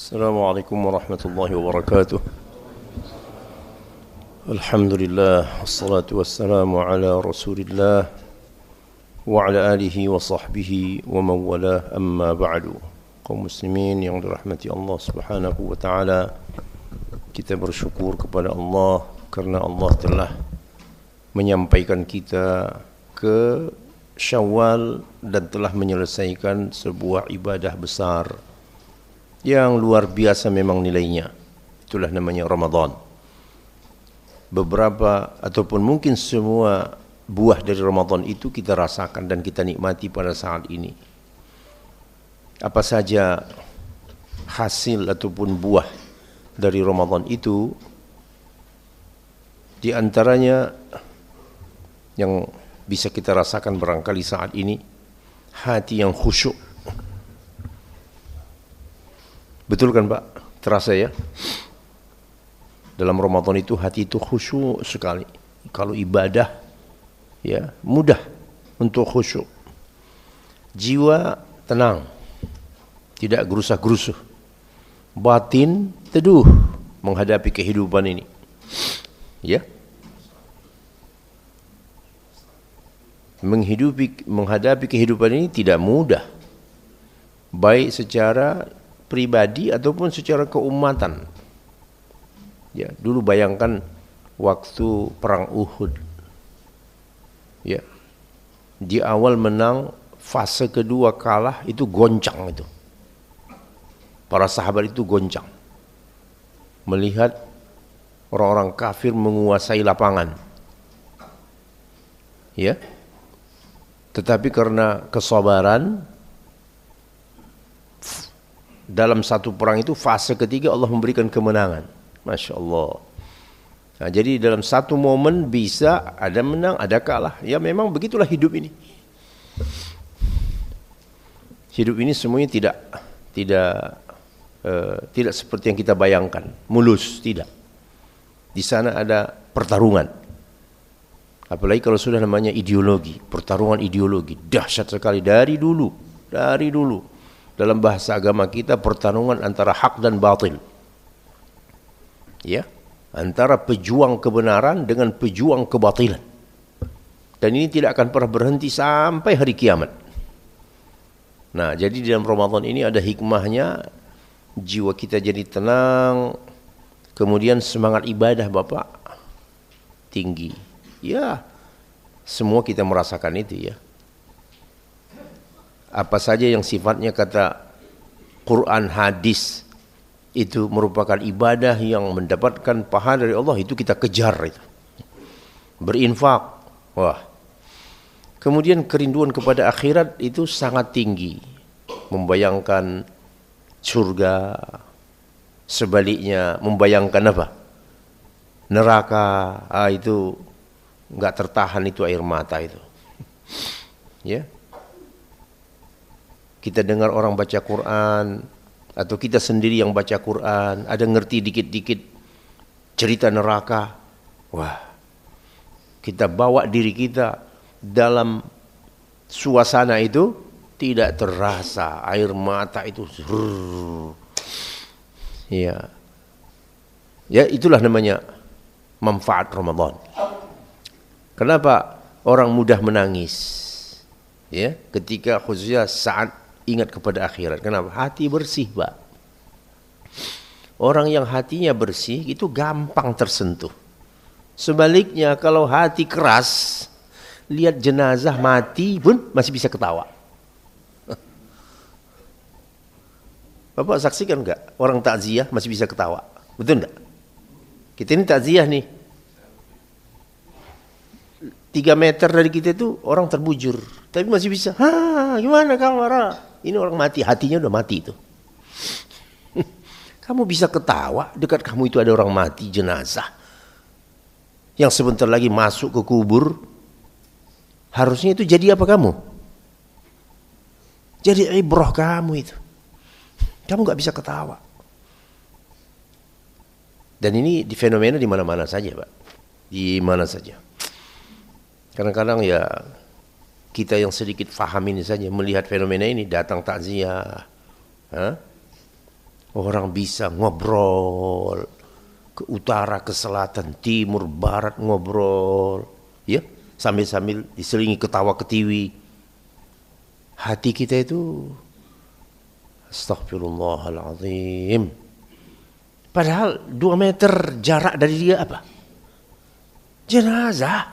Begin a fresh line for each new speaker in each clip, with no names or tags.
Assalamualaikum warahmatullahi wabarakatuh. Alhamdulillah, wassalatu wassalamu ala rasulillah wa ala alihi wa sahbihi wa man walah, amma ba'du. Kaum muslimin yang dirahmati Allah subhanahu wa ta'ala, kita bersyukur kepada Allah karena Allah telah menyampaikan kita ke Syawal dan telah menyelesaikan sebuah ibadah besar yang luar biasa memang nilainya. Itulah namanya Ramadan. Beberapa ataupun mungkin semua buah dari Ramadan itu kita rasakan dan kita nikmati pada saat ini. Apa saja hasil ataupun buah dari Ramadan itu, di antaranya yang bisa kita rasakan barangkali saat ini, hati yang khusyuk. Betul kan Pak? Terasa ya? Dalam Ramadan itu hati itu khusyuk sekali. Kalau ibadah ya mudah untuk khusyuk. Jiwa tenang, tidak gerusah-gerusuh. Batin teduh menghadapi kehidupan ini. Ya. Menghadapi kehidupan ini tidak mudah. Baik secara pribadi ataupun secara keumatan. Ya, dulu bayangkan waktu perang Uhud. Ya. Di awal menang, fase kedua kalah, itu goncang itu. Para sahabat itu goncang. Melihat orang-orang kafir menguasai lapangan. Ya. Tetapi karena kesabaran, dalam satu perang itu fase ketiga Allah memberikan kemenangan. Masya Allah. Nah, jadi dalam satu momen bisa ada menang, ada kalah. Ya memang begitulah hidup ini. Hidup ini semuanya tidak seperti yang kita bayangkan, mulus, tidak. Di sana ada pertarungan. Apalagi kalau sudah namanya ideologi, pertarungan ideologi, dahsyat sekali dari dulu. Dalam bahasa agama kita pertarungan antara hak dan batil. Ya, antara pejuang kebenaran dengan pejuang kebatilan. Dan ini tidak akan pernah berhenti sampai hari kiamat. Nah, jadi di dalam Ramadan ini ada hikmahnya, jiwa kita jadi tenang, kemudian semangat ibadah Bapak tinggi. Ya, semua kita merasakan itu ya. Apa saja yang sifatnya kata Quran, hadis itu merupakan ibadah yang mendapatkan pahala dari Allah, itu kita kejar itu. Berinfak, wah. Kemudian kerinduan kepada akhirat itu sangat tinggi. Membayangkan surga, sebaliknya membayangkan apa? Neraka, itu enggak tertahan itu air mata itu. Ya. Kita dengar orang baca Quran, atau kita sendiri yang baca Quran, ada ngerti dikit-dikit cerita neraka. Wah, kita bawa diri kita dalam suasana itu, tidak terasa air mata itu. Ya, ya itulah namanya manfaat Ramadan. Kenapa orang mudah menangis? Ya, ketika khususnya saat ingat kepada akhirat. Kenapa? Hati bersih, Pak. Orang yang hatinya bersih itu gampang tersentuh. Sebaliknya kalau hati keras, lihat jenazah mati pun masih bisa ketawa. Bapak saksikan enggak? Orang takziah masih bisa ketawa. Betul enggak? Kita ini takziah nih. 3 meter dari kita itu orang terbujur, tapi masih bisa. Gimana kamu marah? Ini orang mati, hatinya udah mati itu. Kamu bisa ketawa, dekat kamu itu ada orang mati, jenazah, yang sebentar lagi masuk ke kubur. Harusnya itu jadi apa kamu? Jadi ibrah kamu itu. Kamu nggak bisa ketawa. Dan ini di fenomena di mana-mana saja, Pak. Di mana saja. Kadang-kadang ya kita yang sedikit faham ini saja melihat fenomena ini, datang takziah, Orang bisa ngobrol ke utara, ke selatan, timur, barat ngobrol, ya, sambil-sambil diselingi ketawa ketiwi. Hati kita itu astagfirullahaladzim. Padahal 2 meter jarak dari dia apa? Jenazah.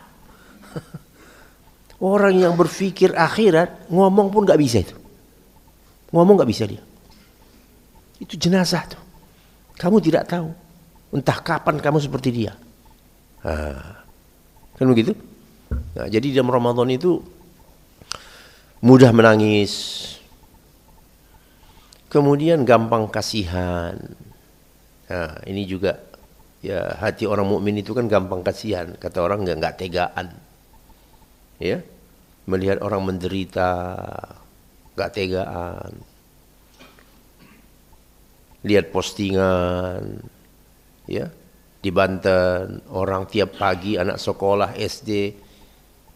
Orang yang berpikir akhirat ngomong pun gak bisa itu. Ngomong gak bisa dia. Itu jenazah tuh. Kamu tidak tahu entah kapan kamu seperti dia. Kan begitu? Nah, jadi dalam Ramadan itu mudah menangis, kemudian gampang kasihan. Nah, ini juga ya, hati orang mukmin itu kan gampang kasihan. Kata orang nggak tegaan, ya, melihat orang menderita nggak tegaan. Lihat postingan, ya, di Banten orang tiap pagi anak sekolah SD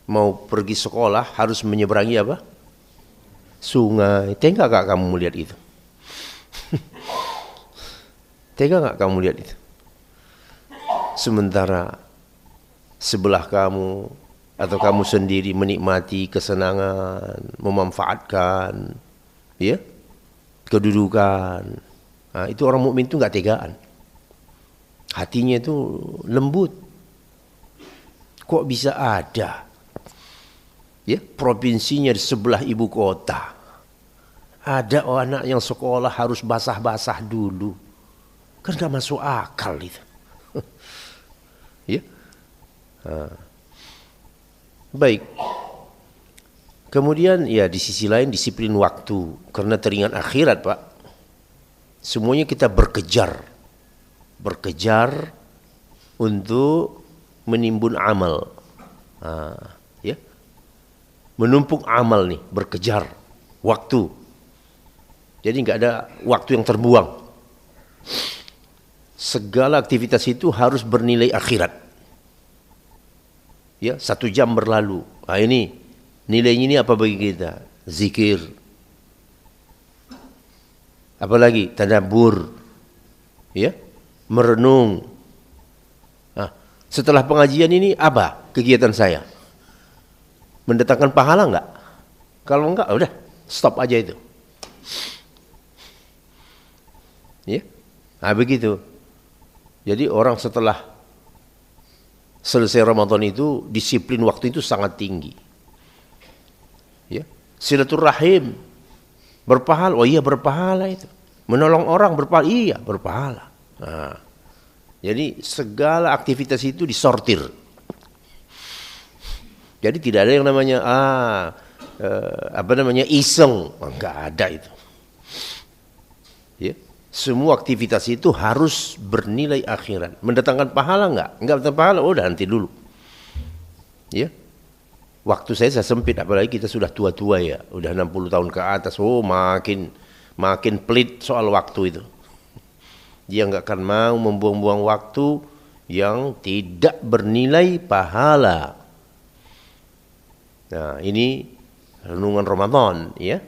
mau pergi sekolah harus menyeberangi apa? Sungai. Tega gak kamu melihat itu? Tega gak kamu lihat itu? Sementara sebelah kamu atau kamu sendiri menikmati kesenangan, memanfaatkan, ya, kedudukan. Nah, itu orang mukmin itu nggak tegaan. Hatinya itu lembut. Kok bisa ada, ya, provinsinya di sebelah ibu kota, ada anak yang sekolah harus basah-basah dulu, kan gak masuk akal itu. Ya, baik. Kemudian ya di sisi lain disiplin waktu, karena teringat akhirat, Pak. Semuanya kita berkejar untuk menimbun amal, ya, menumpuk amal nih, berkejar waktu. Jadi nggak ada waktu yang terbuang. Segala aktivitas itu harus bernilai akhirat. Ya, 1 jam berlalu. Nah, ini nilainya ini apa bagi kita? Zikir. Apalagi tadabbur, ya, merenung. Nah, setelah pengajian ini apa kegiatan saya? Mendatangkan pahala enggak? Kalau enggak, udah stop aja itu. Ya, nah begitu. Jadi orang setelah selesai Ramadan itu disiplin waktu itu sangat tinggi. Ya, silaturahim berpahala. Oh iya, berpahala itu. Menolong orang berpahala. Iya, berpahala. Nah, jadi segala aktivitas itu disortir. Jadi tidak ada yang namanya iseng. Enggak ada itu. Ya, semua aktivitas itu harus bernilai akhirat. Mendatangkan pahala enggak? Enggak mendatangkan pahala, udah nanti dulu. Ya. Waktu saya sempit, apalagi kita sudah tua-tua ya, udah 60 tahun ke atas. Oh, makin pelit soal waktu itu. Dia enggak akan mau membuang-buang waktu yang tidak bernilai pahala. Nah, ini renungan Ramadan, ya.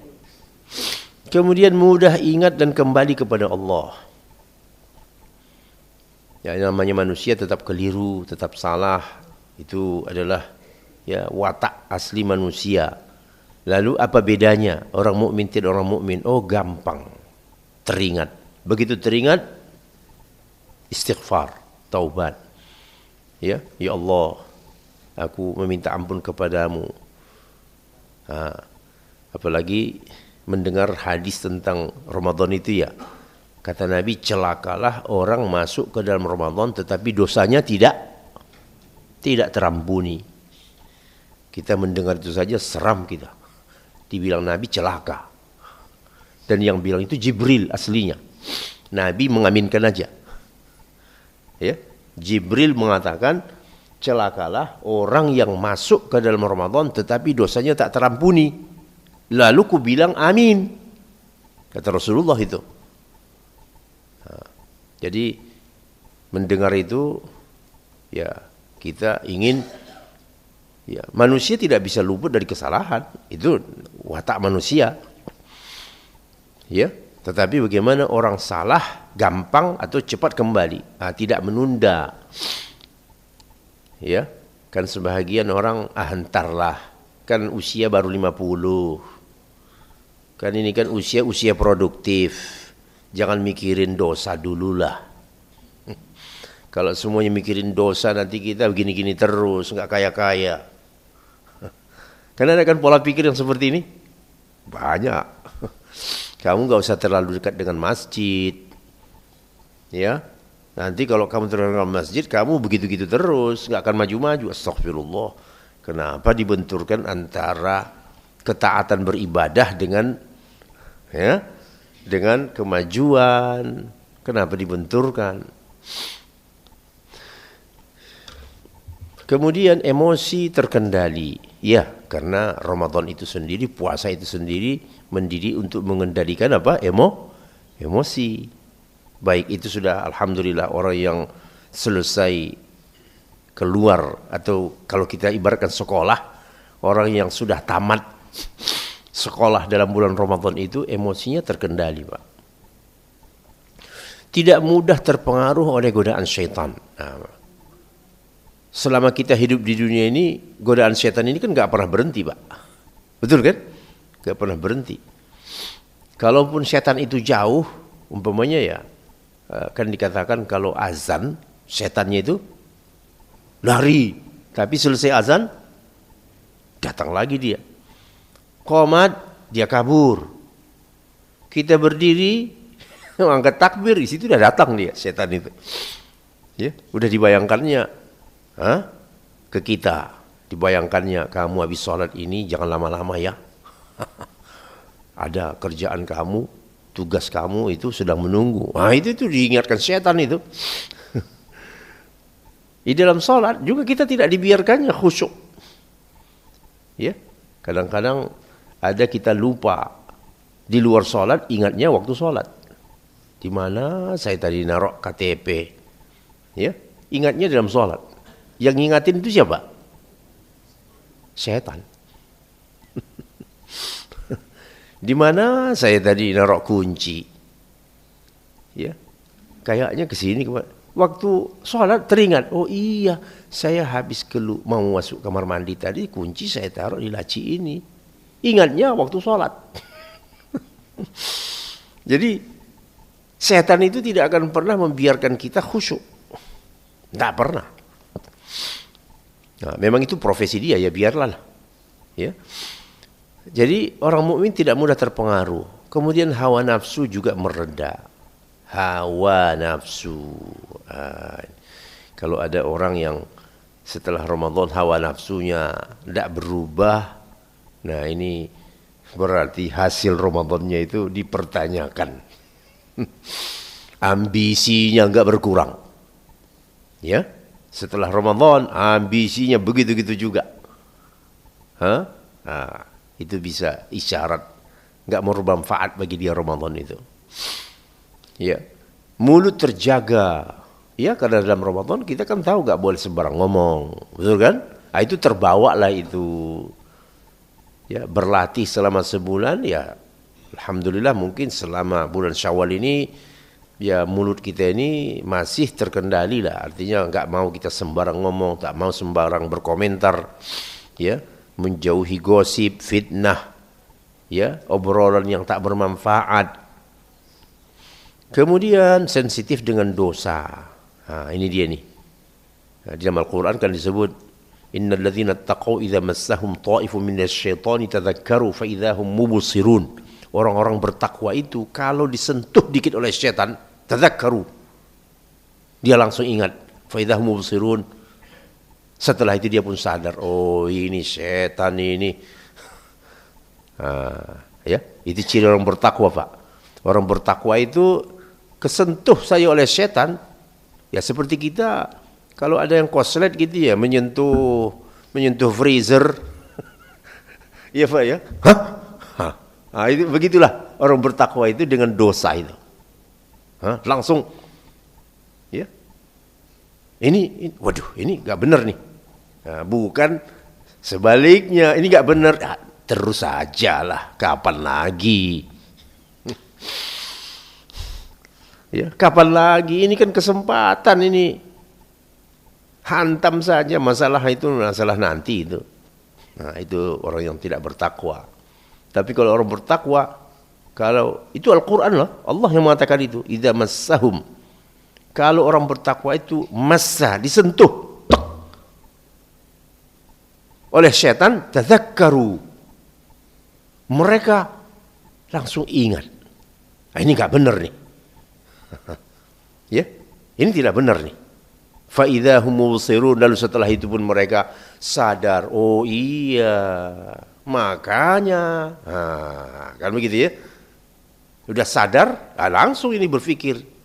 Kemudian mudah ingat dan kembali kepada Allah. Ya, namanya manusia tetap keliru, tetap salah. Itu adalah ya watak asli manusia. Lalu apa bedanya orang mukmin tidak orang mukmin? Oh, gampang teringat. Begitu teringat, istighfar, taubat. Ya Allah, aku meminta ampun kepadamu. Apalagi mendengar hadis tentang Ramadan itu ya. Kata Nabi, celakalah orang masuk ke dalam Ramadan tetapi dosanya tidak terampuni. Kita mendengar itu saja seram kita. Dibilang Nabi celaka. Dan yang bilang itu Jibril aslinya. Nabi mengaminkan aja. Ya, Jibril mengatakan, celakalah orang yang masuk ke dalam Ramadan tetapi dosanya tak terampuni. Lalu ku bilang amin. Kata Rasulullah itu. Nah, jadi mendengar itu ya kita ingin, ya, manusia tidak bisa luput dari kesalahan. Itu watak manusia. Ya, Tetapi bagaimana orang salah gampang atau cepat kembali, tidak menunda. Ya, kan sebahagian orang entarlah, kan usia baru 50. Kan ini kan usia produktif. Jangan mikirin dosa dululah. Kalau semuanya mikirin dosa, nanti kita begini-gini terus, nggak kaya-kaya. Karena ada kan pola pikir yang seperti ini banyak. Kamu nggak usah terlalu dekat dengan masjid, ya. Nanti kalau kamu terlalu dekat dengan masjid, kamu begitu-gitu terus, nggak akan maju-maju. Astagfirullah. Kenapa dibenturkan antara ketaatan beribadah dengan, ya, dengan kemajuan? Kenapa dibenturkan? Kemudian emosi terkendali, ya, karena Ramadan itu sendiri, puasa itu sendiri mendidik untuk mengendalikan apa? Emosi. Baik itu sudah alhamdulillah orang yang selesai keluar, atau kalau kita ibaratkan sekolah, orang yang sudah tamat sekolah dalam bulan Ramadan itu emosinya terkendali, Pak. Tidak mudah terpengaruh oleh godaan syaitan. Selama kita hidup di dunia ini, godaan setan ini kan gak pernah berhenti, Pak. Betul kan? Gak pernah berhenti. Kalaupun setan itu jauh, umpamanya ya, kan dikatakan kalau azan, setannya itu lari. Tapi selesai azan, datang lagi dia. Qomat, dia kabur. Kita berdiri, angkat takbir, di situ udah datang dia, setan itu. Ya, udah dibayangkannya. Ke kita, dibayangkannya, kamu habis sholat ini jangan lama-lama ya. Ada kerjaan kamu, tugas kamu itu sedang menunggu. Itu diingatkan setan itu. Di dalam sholat juga kita tidak dibiarkannya khusyuk. Ya, kadang-kadang ada kita lupa di luar sholat, ingatnya waktu sholat. Di mana saya tadi naruh KTP? Ya, ingatnya dalam sholat. Yang ngingatin itu siapa? Setan. Di mana saya tadi naruh kunci? Ya, kayaknya ke sini. Waktu sholat teringat, oh iya, saya habis mau masuk kamar mandi tadi, kunci saya taruh di laci ini. Ingatnya waktu sholat. Jadi setan itu tidak akan pernah membiarkan kita khusyuk. Tidak pernah. Nah, memang itu profesi dia, ya biarlah. Ya. Jadi orang mukmin tidak mudah terpengaruh. Kemudian hawa nafsu juga mereda. Hawa nafsu. Kalau ada orang yang setelah Ramadan hawa nafsunya tidak berubah, nah ini berarti hasil Ramadannya itu dipertanyakan. Ambisinya enggak berkurang. Ya. Setelah Ramadan ambisinya begitu-gitu juga. Itu bisa isyarat enggak bermanfaat bagi dia Ramadan itu. Ya. Mulut terjaga. Ya, karena dalam Ramadan kita kan tahu enggak boleh sembarang ngomong. Betul kan? Itu terbawa lah itu. Ya, berlatih selama sebulan ya. Alhamdulillah mungkin selama bulan Syawal ini ya mulut kita ini masih terkendali lah, artinya nggak mau kita sembarang ngomong, tak mau sembarang berkomentar, ya, menjauhi gosip, fitnah, ya, obrolan yang tak bermanfaat. Kemudian sensitif dengan dosa. Ini dia nih. Di dalam Al-Quran kan disebut, innal ladzina taqaw idza massahum ta'ifun minasyaitani tadzakkaru fa idzahum mubsirun. Orang-orang bertakwa itu kalau disentuh dikit oleh setan, tadzakkaru, dia langsung ingat, fa idzahum mubsirun. Setelah itu dia pun sadar, oh ini setan ini. Ya, itu ciri orang bertakwa, Pak. Orang bertakwa itu kesentuh saya oleh setan, ya seperti kita kalau ada yang koslet gitu ya, menyentuh freezer. Iya, Pak ya. Itu begitulah orang bertakwa itu dengan dosa itu. Langsung ya. Ini waduh, ini enggak benar nih. Bukan sebaliknya, ini enggak benar. Terus saja lah, kapan lagi? Ya, kapan lagi? Ini kan kesempatan ini. Hantam saja masalah itu, masalah nanti itu. Nah, itu orang yang tidak bertakwa. Tapi kalau orang bertakwa, kalau itu Al-Quran lah, Allah yang mengatakan itu. Idza massahum. Kalau orang bertakwa itu massa, disentuh oleh setan, tadzakkaru. Mereka langsung ingat. Nah, ini nggak benar nih. Ya, ini tidak benar nih. Fa idza hum mubsirun, lalu setelah itu pun mereka sadar, oh iya, makanya. Nah, kan begitu ya. Sudah sadar, nah langsung ini berpikir.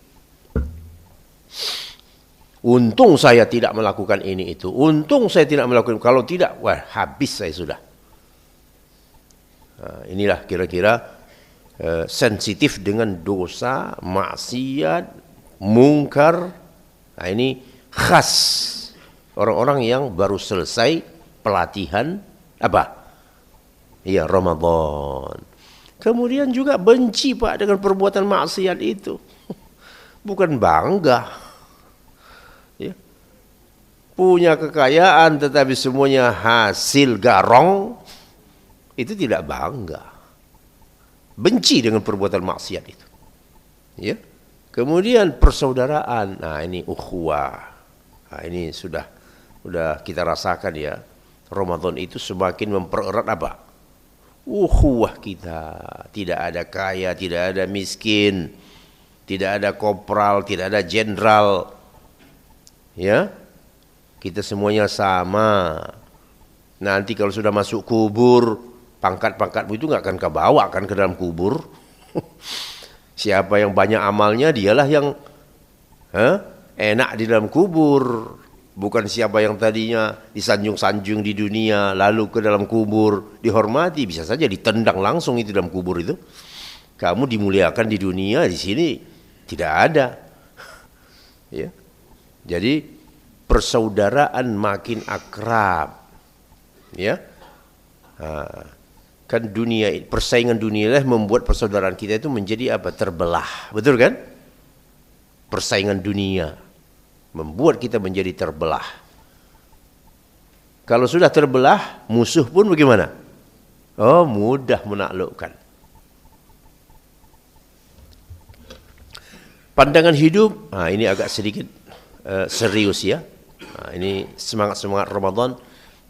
Untung saya tidak melakukan ini itu. Untung saya tidak melakukan. Kalau tidak, wah habis saya sudah. Nah, inilah kira-kira sensitif dengan dosa, maksiat, mungkar. Nah, ini khas orang-orang yang baru selesai pelatihan apa? Iya, Ramadan. Kemudian juga benci Pak dengan perbuatan maksiat itu. Bukan bangga. Ya. Punya kekayaan tetapi semuanya hasil garong, itu tidak bangga. Benci dengan perbuatan maksiat itu. Ya. Kemudian persaudaraan. Nah, ini ukhuwah. Nah, ini sudah kita rasakan ya. Ramadan itu semakin mempererat apa? Ukhuwah kita. Tidak ada kaya, tidak ada miskin, tidak ada kopral, tidak ada jenderal. Ya. Kita semuanya sama. Nanti kalau sudah masuk kubur, pangkat-pangkatmu itu nggak akan kebawa kan ke dalam kubur. Siapa yang banyak amalnya, dialah yang enak di dalam kubur. Bukan siapa yang tadinya disanjung-sanjung di dunia, lalu ke dalam kubur dihormati, bisa saja ditendang langsung itu dalam kubur itu. Kamu dimuliakan di dunia, di sini tidak ada. Ya. Jadi persaudaraan makin akrab. Ya. Kan dunia, persaingan dunia lah membuat persaudaraan kita itu menjadi apa? Terbelah, betul kan? Persaingan dunia membuat kita menjadi terbelah. Kalau sudah terbelah, musuh pun bagaimana? Oh, mudah menaklukkan. Pandangan hidup, nah ini agak sedikit serius ya. Nah, ini semangat-semangat Ramadan.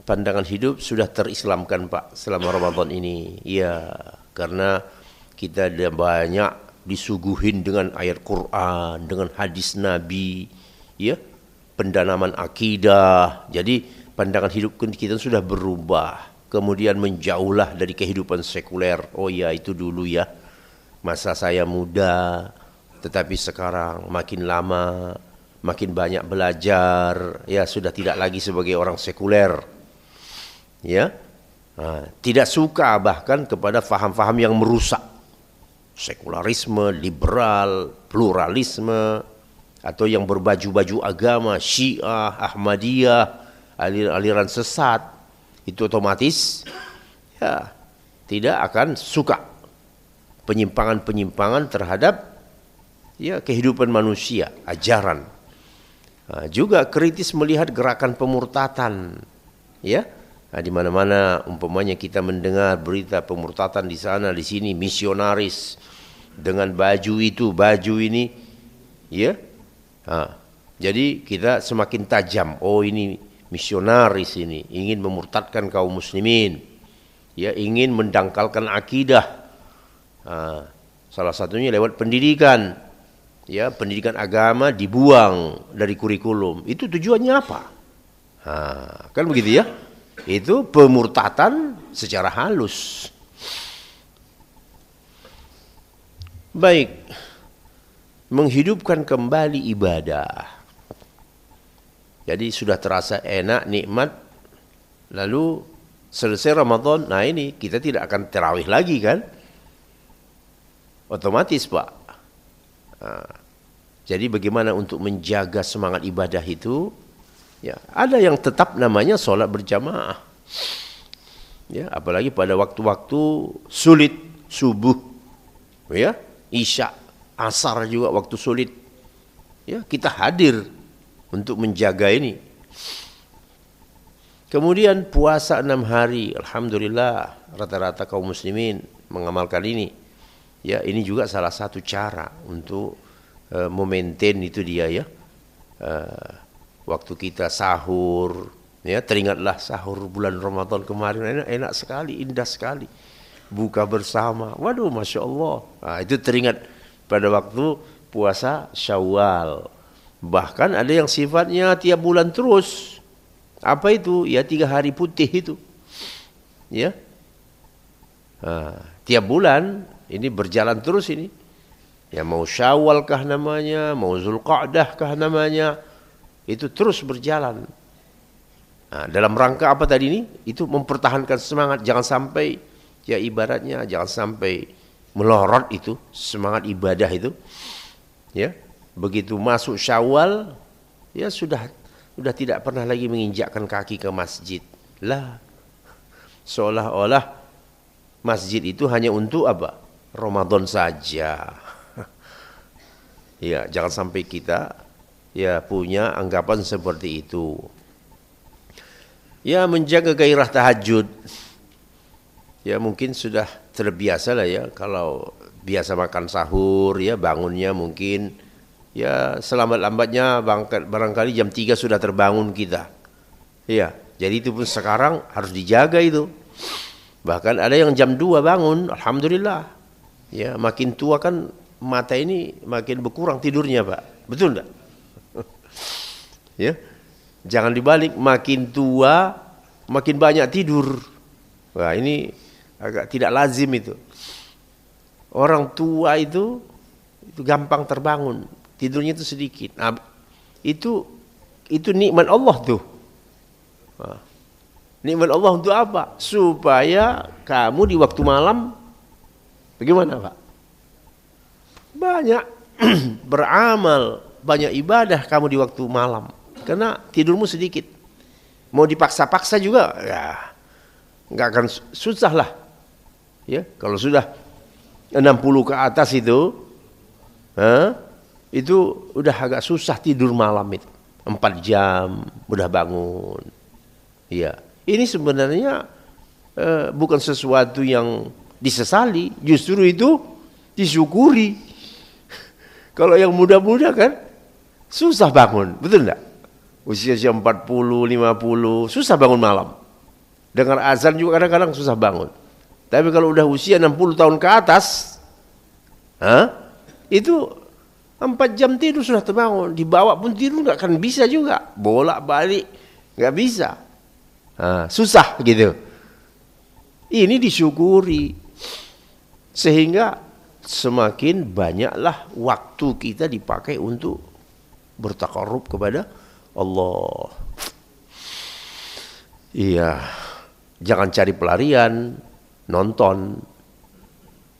Pandangan hidup sudah terislamkan Pak selama Ramadan ini. Ya, karena kita banyak disuguhin dengan ayat Quran, dengan hadis Nabi, ya, pendalaman akidah. Jadi pandangan hidup kita sudah berubah. Kemudian menjauhlah dari kehidupan sekuler. Oh ya, itu dulu ya. Masa saya muda, tetapi sekarang makin lama, makin banyak belajar, ya sudah tidak lagi sebagai orang sekuler. Ya, tidak suka bahkan kepada faham-faham yang merusak, sekularisme, liberal, pluralisme, atau yang berbaju-baju agama, Syiah, Ahmadiyah, aliran sesat, itu otomatis ya tidak akan suka penyimpangan-penyimpangan terhadap ya kehidupan manusia, ajaran. Juga kritis melihat gerakan pemurtatan, ya. Di mana-mana umpamanya kita mendengar berita pemurtatan di sana di sini, misionaris dengan baju itu, baju ini, ya. Jadi kita semakin tajam. Oh, ini misionaris ini ingin memurtadkan kaum muslimin, ya, ingin mendangkalkan akidah. Salah satunya lewat pendidikan, ya, pendidikan agama dibuang dari kurikulum. Itu tujuannya apa? Kan begitu ya? Itu pemurtatan secara halus. Baik, menghidupkan kembali ibadah. Jadi sudah terasa enak, nikmat, lalu selesai Ramadan, nah ini kita tidak akan tarawih lagi kan? Otomatis Pak. Jadi bagaimana untuk menjaga semangat ibadah itu? Ya, ada yang tetap namanya sholat berjamaah. Ya, apalagi pada waktu-waktu sulit, subuh, ya, isya, asar juga waktu sulit. Ya, kita hadir untuk menjaga ini. Kemudian puasa 6 hari, alhamdulillah rata-rata kaum muslimin mengamalkan ini. Ya, ini juga salah satu cara untuk memaintain itu dia ya. Waktu kita sahur, ya teringatlah sahur bulan Ramadan kemarin enak sekali, indah sekali. Buka bersama, waduh masya Allah. Nah, itu teringat pada waktu puasa Syawal. Bahkan ada yang sifatnya tiap bulan terus. Apa itu? Ya 3 hari putih itu. Ya. Nah, tiap bulan ini berjalan terus ini. Ya mau Syawal kah namanya, mau Zulqa'dah kah namanya, itu terus berjalan. Nah, dalam rangka apa tadi ini? Itu mempertahankan semangat, jangan sampai ya ibaratnya jangan sampai melorot itu semangat ibadah itu. Ya, begitu masuk Syawal, ya sudah tidak pernah lagi menginjakkan kaki ke masjid. Lah, seolah-olah masjid itu hanya untuk apa? Ramadan saja. Ya, jangan sampai kita ya punya anggapan seperti itu. Ya, menjaga gairah tahajud. Ya, mungkin sudah terbiasa lah ya kalau biasa makan sahur ya bangunnya mungkin ya selambat-lambatnya barangkali jam 3 sudah terbangun kita. Ya, jadi itu pun sekarang harus dijaga itu. Bahkan ada yang jam 2 bangun, alhamdulillah. Ya, makin tua kan mata ini makin berkurang tidurnya, Pak. Betul enggak? Ya. Jangan dibalik, makin tua makin banyak tidur. Wah, ini agak tidak lazim itu. Orang tua itu gampang terbangun, tidurnya itu sedikit. Nah, itu nikmat Allah tuh. Nah, nikmat Allah untuk apa? Supaya kamu di waktu malam bagaimana, Pak? Banyak beramal, banyak ibadah kamu di waktu malam. Karena tidurmu sedikit. Mau dipaksa-paksa juga, ya nggak akan susah lah. Ya, kalau sudah 60 ke atas itu udah agak susah tidur malam itu. 4 jam udah bangun. Iya, ini sebenarnya bukan sesuatu yang disesali, justru itu disyukuri. Kalau yang muda-muda kan susah bangun, betul enggak? Usia 40, 50 susah bangun malam. Dengar azan juga kadang-kadang susah bangun. Tapi kalau udah usia 60 tahun ke atas, itu 4 jam tidur sudah terbangun. Dibawa pun tidur nggak akan bisa juga. Bolak-balik nggak bisa. Susah gitu. Ini disyukuri. Sehingga semakin banyaklah waktu kita dipakai untuk bertakarrub kepada Allah. Iya. Jangan cari pelarian, nonton.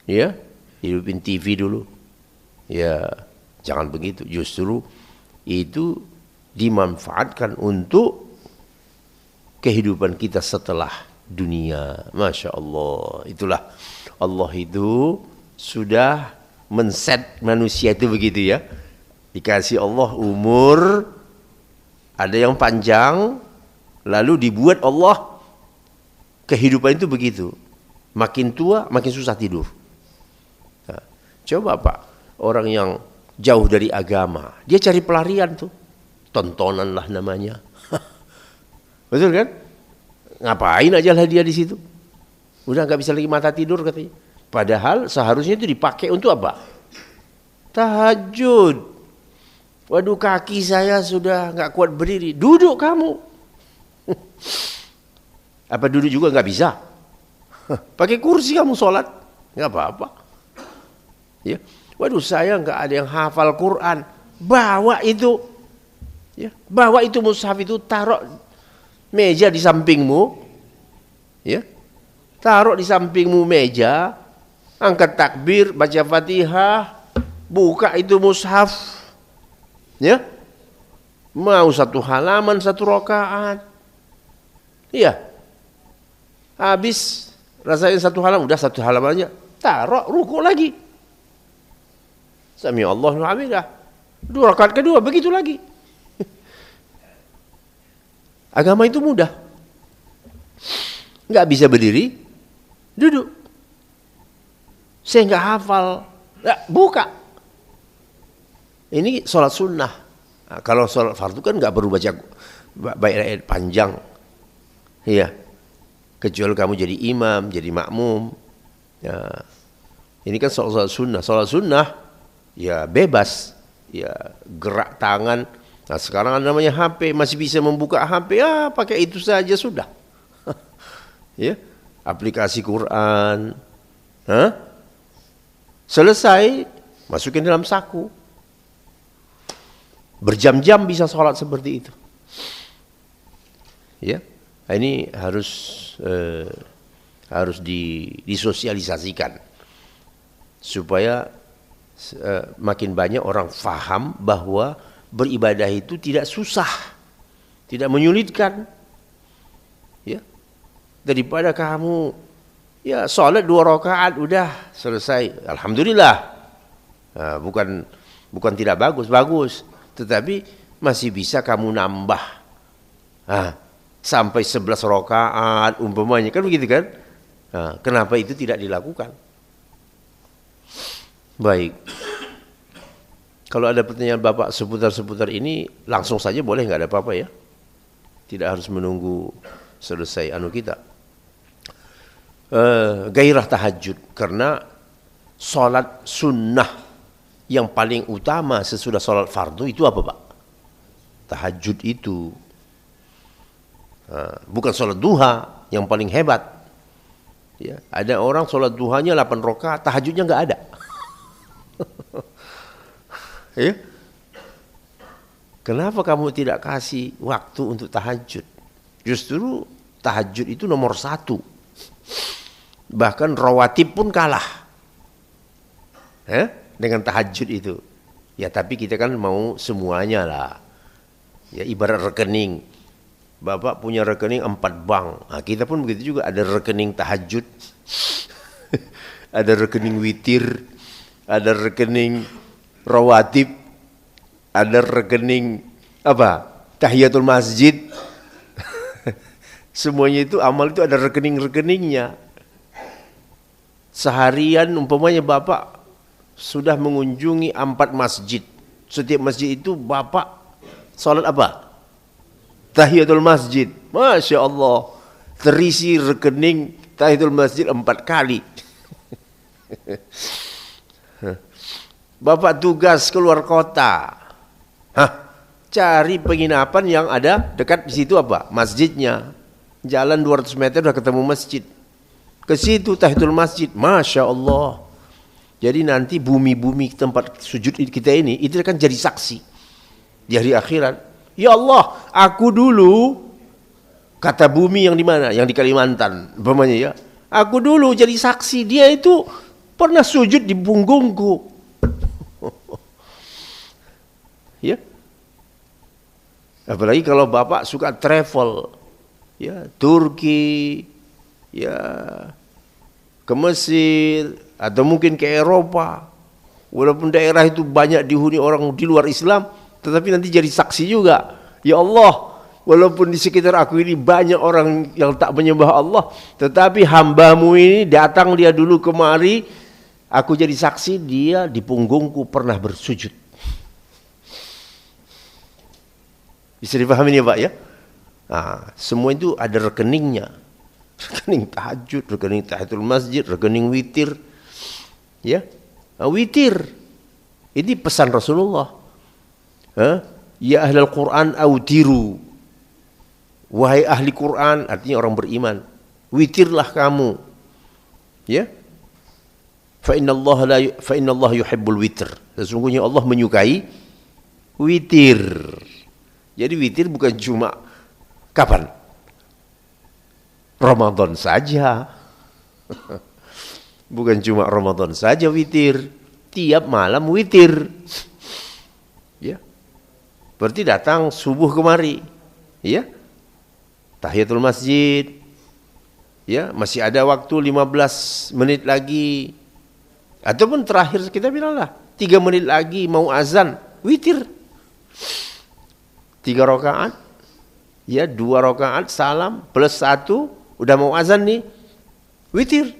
Ya, hidupin TV dulu. Ya, jangan begitu. Justru itu dimanfaatkan untuk kehidupan kita setelah dunia. Masya Allah. Itulah Allah itu sudah men-set manusia itu begitu ya. Dikasih Allah umur, ada yang panjang, lalu dibuat Allah kehidupan itu begitu. Makin tua makin susah tidur. Nah, coba Pak, orang yang jauh dari agama, dia cari pelarian tuh, tontonan lah namanya. Betul kan? Ngapain aja lah dia di situ? Udah nggak bisa lagi mata tidur katanya. Padahal seharusnya itu dipakai untuk apa? Tahajud. Waduh, kaki saya sudah nggak kuat berdiri. Duduk kamu. Apa duduk juga nggak bisa? Pakai kursi kamu sholat, nggak apa-apa. Ya. Waduh, saya nggak ada yang hafal Quran. Bawa itu, ya, bawa itu mushaf itu, taruh meja di sampingmu, ya, taruh di sampingmu meja, angkat takbir, baca Fatihah, buka itu mushaf, ya, mau 1 halaman 1 rakaat, iya, habis rasain 1 halaman, udah 1 halaman aja, taruh ruku lagi. Sami Allahu liman hamidah. 2 rakaat kedua begitu lagi. Agama itu mudah. Nggak bisa berdiri, duduk. Saya nggak hafal, buka. Ini sholat sunnah. Nah, kalau sholat fardu kan nggak perlu baca ayat panjang, iya. Kecuali kamu jadi imam, jadi makmum. Ya. Ini kan sholat sunnah. Sholat sunnah, ya bebas, ya gerak tangan. Nah sekarang namanya HP, masih bisa membuka HP, ya pakai itu saja sudah. Ya, aplikasi Quran, selesai, masukin dalam saku. Berjam-jam bisa sholat seperti itu. Ya, ini harus disosialisasikan supaya makin banyak orang faham bahwa beribadah itu tidak susah, tidak menyulitkan. Ya, daripada kamu ya sholat 2 rakaat udah selesai, alhamdulillah. Nah, bukan tidak bagus, tetapi masih bisa kamu nambah. Nah, sampai 11 rakaat umpamanya kan begitu kan? Nah, kenapa itu tidak dilakukan? Baik. Kalau ada pertanyaan Bapak seputar ini, langsung saja boleh, nggak ada apa-apa ya. Tidak harus menunggu selesai kita. Gairah tahajud, karena sholat sunnah yang paling utama sesudah sholat fardu itu apa Pak? Tahajud itu. Bukan sholat duha yang paling hebat. Ya, ada orang sholat duhanya 8 rakaat, tahajudnya nggak ada. Ya. Kenapa kamu tidak kasih waktu untuk tahajud? Justru tahajud itu nomor 1. Bahkan rawatib pun kalah dengan tahajud itu. Ya tapi kita kan mau semuanya lah. Ya ibarat rekening. Bapak punya rekening 4 bank. Nah, kita pun begitu juga, ada rekening tahajud, ada rekening witir, ada rekening rawatib, ada rekening tahiyatul masjid. Semuanya itu amal itu ada rekening-rekeningnya. Seharian umpamanya Bapak sudah mengunjungi 4 masjid. Setiap masjid itu Bapak salat apa? Tahiyatul masjid. Masya Allah, terisi rekening tahiyatul masjid 4 kali. Bapak tugas keluar kota, cari penginapan yang ada dekat di situ masjidnya. Jalan 200 meter udah ketemu masjid. Ke situ tahiyatul masjid, masya Allah. Jadi nanti bumi-bumi tempat sujud kita ini itu akan jadi saksi di hari akhirat. Ya Allah, aku dulu, kata bumi yang di mana? Yang di Kalimantan, umpamanya ya. Aku dulu jadi saksi, dia itu pernah sujud di punggungku. Ya. Apalagi kalau Bapak suka travel, ya, Turki, ya, ke Mesir, atau mungkin ke Eropa. Walaupun daerah itu banyak dihuni orang di luar Islam, tetapi nanti jadi saksi juga. Ya Allah, walaupun di sekitar aku ini banyak orang yang tak menyembah Allah, tetapi hamba-Mu ini datang dia dulu kemari, aku jadi saksi dia di punggungku pernah bersujud. Bisa dipahami ya Pak ya? Nah, semua itu ada rekeningnya. Rekening tahajud, rekening tahiyatul masjid, rekening witir. Ya, witir. Ini pesan Rasulullah. Ya ahlal Quran awtiru. Wahai ahli Quran, artinya orang beriman, witirlah kamu. Ya. Fa inna Allah yuhibbul witr. Sesungguhnya Allah menyukai witir. Jadi witir bukan cuma kapan? Ramadan saja. Bukan cuma Ramadan saja witir. Tiap malam witir. Ya. Berarti datang subuh kemari. Ya. Tahiyatul masjid. Ya, masih ada waktu 15 menit lagi. Ataupun terakhir kita bilang lah, 3 menit lagi mau azan, witir. 3 rakaat, ya 2 rakaat salam plus 1, udah mau azan nih, witir.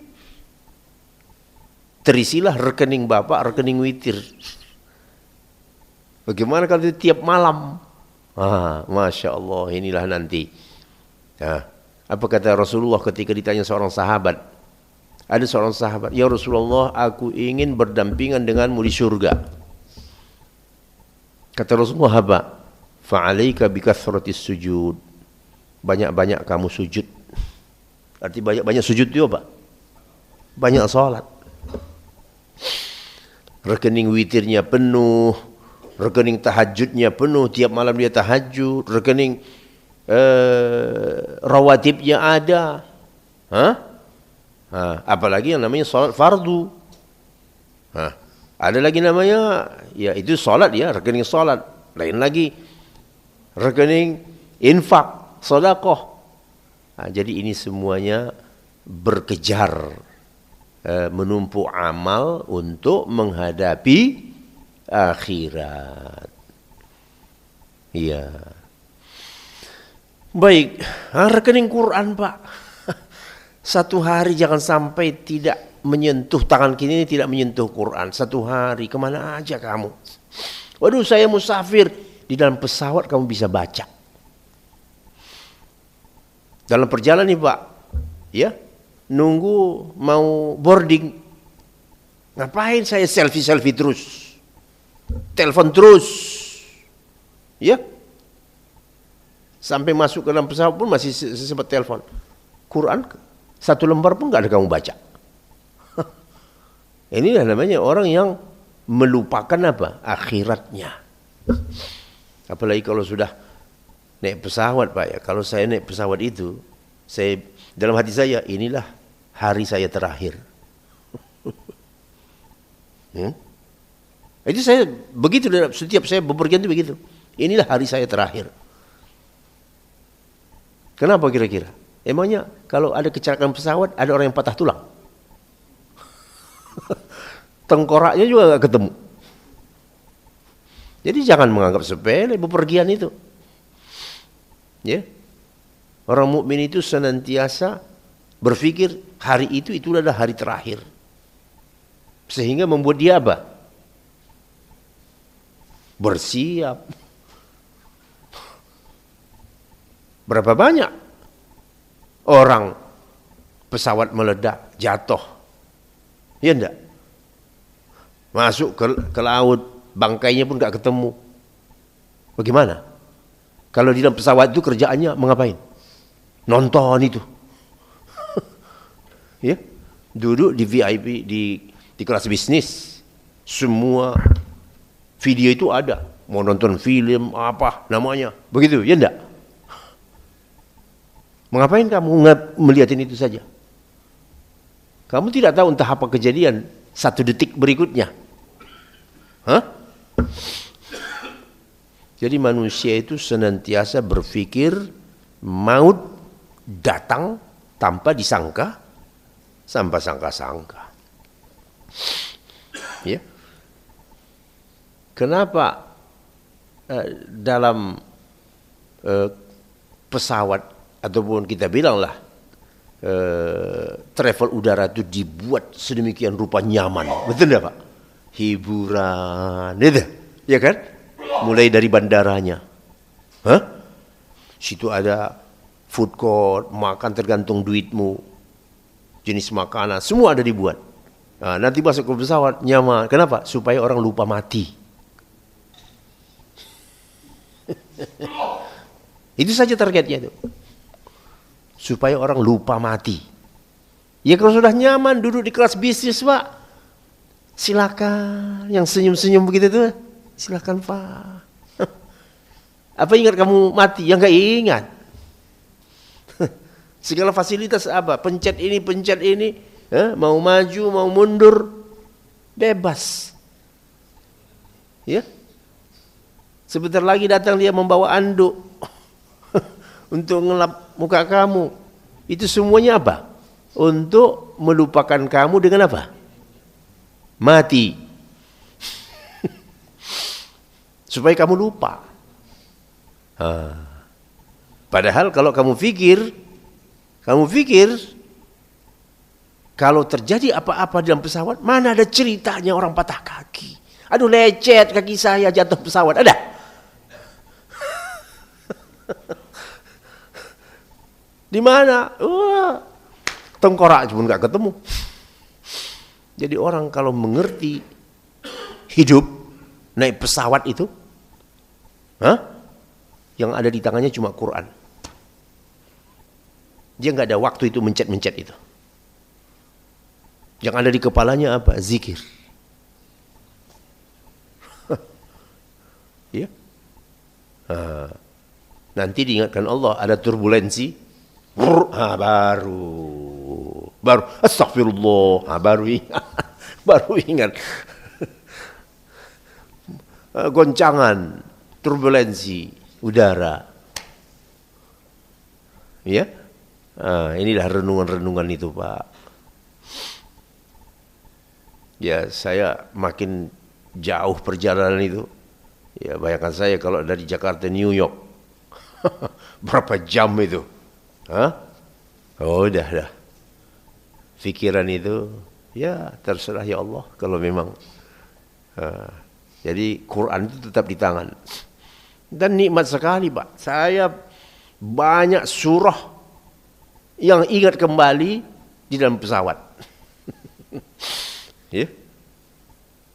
Terisilah rekening bapak, rekening witir. Bagaimana kalau itu tiap malam? Masya Allah, inilah nanti. Nah, apa kata Rasulullah ketika ditanya seorang sahabat? Ada seorang sahabat, ya Rasulullah, aku ingin berdampingan denganmu di surga. Kata Rasulullah apa? Fa'alaika bikathratis sujud. Banyak-banyak kamu sujud. Arti banyak-banyak sujud itu apa? Banyak salat. Rekening witirnya penuh, rekening tahajudnya penuh, tiap malam dia tahajud, rekening rawatibnya ada. Apalagi yang namanya salat fardu. Ada lagi namanya, ya itu salat ya, rekening salat. Lain lagi rekening infak, sedekah. Jadi ini semuanya berkejar menumpuk amal untuk menghadapi akhirat. Iya. Baik, rekening Quran Pak. Satu hari jangan sampai tidak menyentuh, tangan kiri ini tidak menyentuh Quran. Satu hari, kemana aja kamu? Waduh, saya musafir. Di dalam pesawat kamu bisa baca. Dalam perjalanan nih Pak, ya, nunggu mau boarding. Ngapain saya selfie terus? Telepon terus. Ya. Sampai masuk ke dalam pesawat pun masih sempat telepon. Quran 1 lembar pun nggak ada kamu baca. Inilah namanya orang yang melupakan apa? Akhiratnya. Apalagi kalau sudah naik pesawat Pak ya. Kalau saya naik pesawat itu, saya dalam hati saya, inilah hari saya terakhir. Itu saya begitu, setiap saya bepergian itu begitu. Inilah hari saya terakhir. Kenapa kira-kira? Emangnya kalau ada kecelakaan pesawat, ada orang yang patah tulang? Tengkoraknya juga gak ketemu. Jadi jangan menganggap sepele bepergian itu. Ya. Orang mukmin itu senantiasa berpikir hari itu adalah hari terakhir. Sehingga membuat dia apa? Bersiap. Berapa banyak orang pesawat meledak, jatuh. Ya enggak? Masuk ke laut, bangkainya pun enggak ketemu. Bagaimana? Kalau di dalam pesawat itu kerjaannya mengapain? Nonton itu. Ya, duduk di VIP di kelas bisnis. Semua video itu ada. Mau nonton film apa namanya? Begitu, ya enggak? Mengapain kamu melihatin itu saja? Kamu tidak tahu entah apa kejadian 1 detik berikutnya. Jadi manusia itu senantiasa berpikir maut datang tanpa disangka, sampai sangka-sangka. Ya. Kenapa dalam pesawat ataupun kita bilanglah travel udara itu dibuat sedemikian rupa nyaman, betul enggak Pak? Hiburan, itu, ya kan? Mulai dari bandaranya, situ ada food court, makan tergantung duitmu, jenis makanan, semua ada dibuat. Nah, nanti masuk ke pesawat nyaman, kenapa? Supaya orang lupa mati. Itu saja targetnya itu. Supaya orang lupa mati. Ya kalau sudah nyaman duduk di kelas bisnis Pak, silakan. Yang senyum-senyum begitu tuh, silakan Pak. Apa ingat kamu mati? Ya enggak ingat. Segala fasilitas apa? Pencet ini, mau maju, mau mundur, bebas. Ya. Sebentar lagi datang dia membawa anduk untuk ngelap muka kamu. Itu semuanya apa? Untuk melupakan kamu dengan apa? Mati. supaya kamu lupa. Padahal kalau kamu pikir kalau terjadi apa-apa dalam pesawat, mana ada ceritanya orang patah kaki. Aduh, lecet kaki saya jatuh pesawat, ada? Di mana? Tengkorak pun nggak ketemu. Jadi orang kalau mengerti hidup naik pesawat itu, yang ada di tangannya cuma Quran. Dia nggak ada waktu itu mencet-mencet itu. Yang ada di kepalanya apa? Zikir. Ya. Nanti diingatkan Allah ada turbulensi, baru astagfirullah, baru ingat. Goncangan, turbulensi udara. Ya. Inilah renungan-renungan itu, Pak. Ya, saya makin jauh perjalanan itu. Ya, bayangkan saya kalau dari Jakarta New York. Berapa jam itu? Oh, dah. Pikiran itu, ya terserah ya Allah kalau memang. Jadi Quran itu tetap di tangan. Dan nikmat sekali, Pak. Saya banyak surah yang ingat kembali di dalam pesawat. Ya.